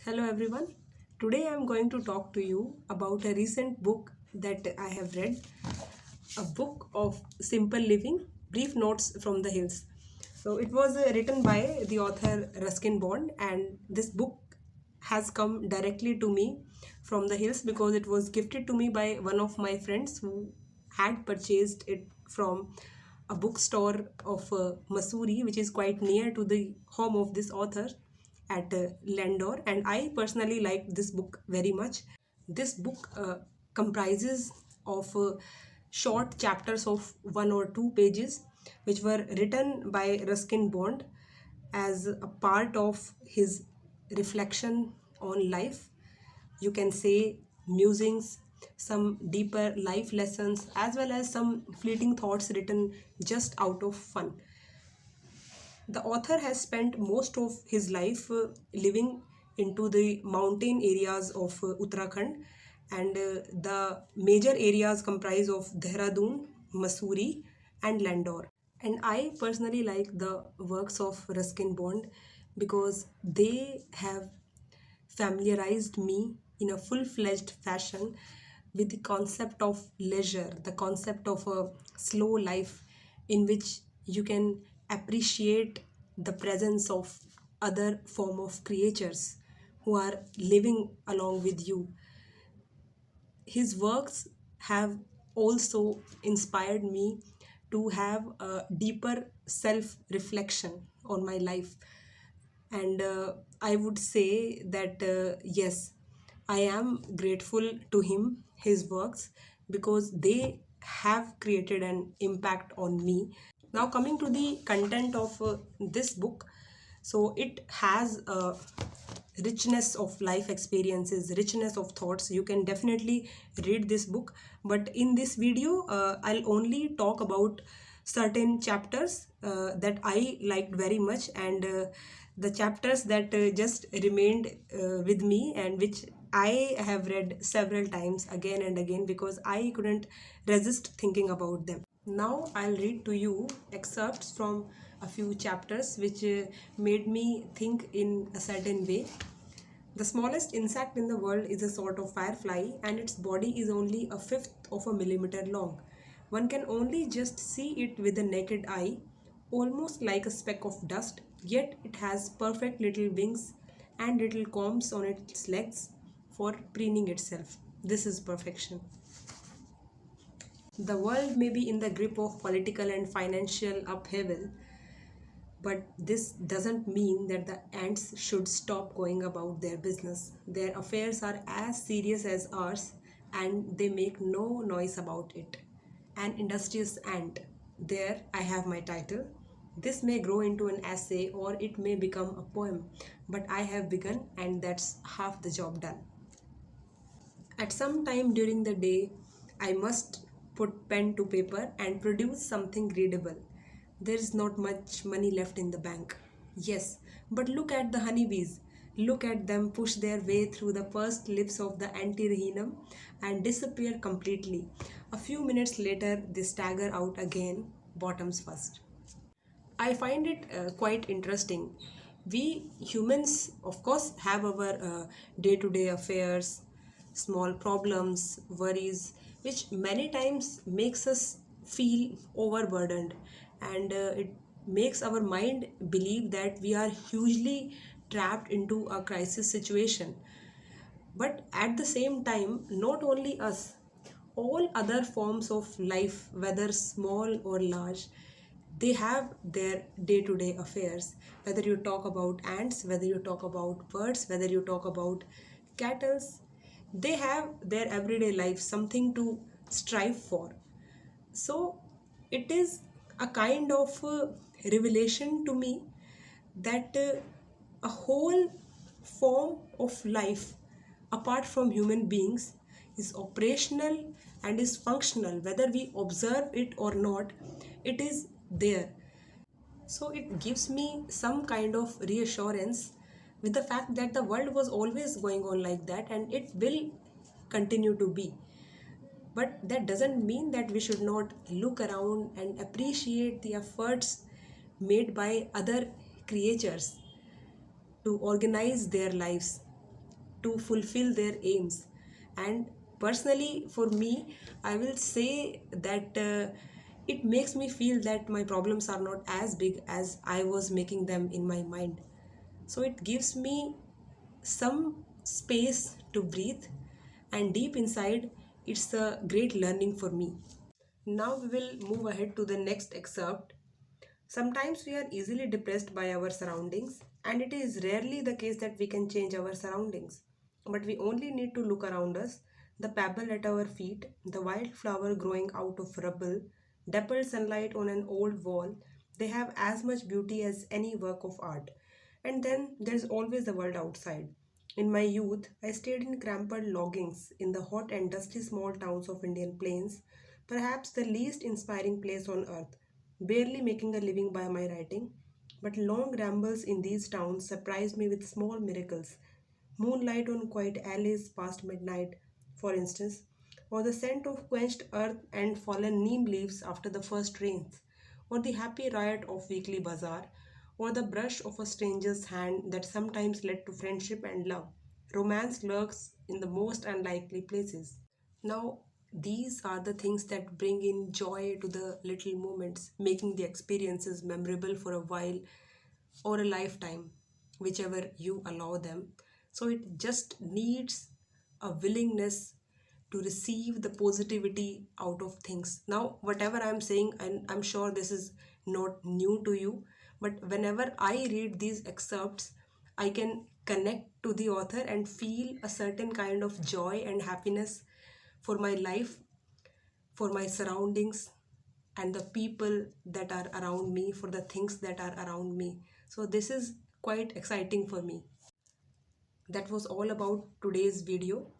Hello everyone. Today I am going to talk to you about a recent book that I have read, a book of simple living, brief notes from the hills. So it was written by the author Ruskin Bond, and this book has come directly to me from the hills because it was gifted to me by one of my friends who had purchased it from a bookstore of Missouri, which is quite near to the home of this author at Landor, and I personally like this book very much. This book comprises of short chapters of 1 or 2 pages, which were written by Ruskin Bond as a part of his reflection on life. You can say musings, some deeper life lessons, as well as some fleeting thoughts written just out of fun. The author has spent most of his life living into the mountain areas of Uttarakhand, and the major areas comprise of Dehradun, Mussoorie, and Landor. And I personally like the works of Ruskin Bond because they have familiarized me in a full-fledged fashion with the concept of leisure, the concept of a slow life in which you can appreciate the presence of other form of creatures who are living along with you. His works have also inspired me to have a deeper self reflection on my life, and I would say that yes, I am grateful to him, his works, because they have created an impact on me. Now coming to the content of this book, so it has a richness of life experiences, richness of thoughts. You can definitely read this book, but in this video I'll only talk about certain chapters that I liked very much, and the chapters that just remained with me and which I have read several times again and again because I couldn't resist thinking about them. Now I'll read to you excerpts from a few chapters which made me think in a certain way. The smallest insect in the world is a sort of firefly, and its body is only a fifth of a millimeter long. One can only just see it with the naked eye, almost like a speck of dust, yet it has perfect little wings and little combs on its legs for preening itself. This is perfection. The world may be in the grip of political and financial upheaval, but this doesn't mean that the ants should stop going about their business. Their affairs are as serious as ours, and they make no noise about it. An industrious ant. There I have my title. This may grow into an essay or it may become a poem, but I have begun, and that's half the job done. At some time during the day, I must put pen to paper and produce something readable. There is not much money left in the bank. Yes, but look at the honeybees. Look at them push their way through the pursed lips of the antirrhinum and disappear completely. A few minutes later, they stagger out again, bottoms first. I find it quite interesting. We humans, of course, have our day to day affairs, small problems, worries, which many times makes us feel overburdened, and it makes our mind believe that we are hugely trapped into a crisis situation. But at the same time, not only us, all other forms of life, whether small or large, they have their day-to-day affairs. Whether you talk about ants, whether you talk about birds, whether you talk about cattle, they have their everyday life, something to strive for. So it is a kind of revelation to me that a whole form of life apart from human beings is operational and is functional, whether we observe it or not, it is there. So it gives me some kind of reassurance with the fact that the world was always going on like that and it will continue to be. But that doesn't mean that we should not look around and appreciate the efforts made by other creatures to organize their lives. to fulfill their aims. And personally, for me, I will say that it makes me feel that my problems are not as big as I was making them in my mind. So it gives me some space to breathe, and deep inside, it's a great learning for me. Now we will move ahead to the next excerpt. Sometimes we are easily depressed by our surroundings, and it is rarely the case that we can change our surroundings. But we only need to look around us, the pebble at our feet, the wildflower growing out of rubble, dappled sunlight on an old wall. They have as much beauty as any work of art. And then there's always the world outside. In my youth, I stayed in cramped lodgings in the hot and dusty small towns of Indian plains, perhaps the least inspiring place on earth, barely making a living by my writing. But long rambles in these towns surprised me with small miracles. Moonlight on quiet alleys past midnight, for instance, or the scent of quenched earth and fallen neem leaves after the first rains, or the happy riot of weekly bazaar, or the brush of a stranger's hand that sometimes led to friendship and love. Romance lurks in the most unlikely places. Now, these are the things that bring in joy to the little moments, making the experiences memorable for a while or a lifetime, whichever you allow them. So, it just needs a willingness to receive the positivity out of things. Now, whatever I'm saying, and I'm sure this is not new to you, but whenever I read these excerpts, I can connect to the author and feel a certain kind of joy and happiness for my life, for my surroundings, and the people that are around me, for the things that are around me. So, this is quite exciting for me. That was all about today's video.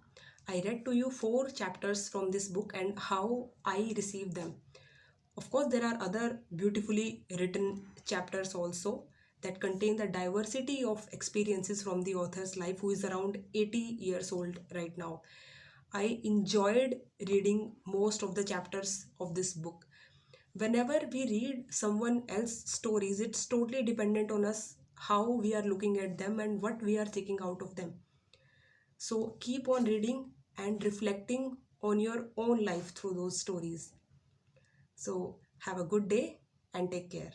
I read to you 4 chapters from this book and how I received them. Of course, there are other beautifully written chapters also that contain the diversity of experiences from the author's life, who is around 80 years old right now. I enjoyed reading most of the chapters of this book. Whenever we read someone else's stories, it's totally dependent on us how we are looking at them and what we are taking out of them. So keep on reading and reflecting on your own life through those stories. So have a good day and take care.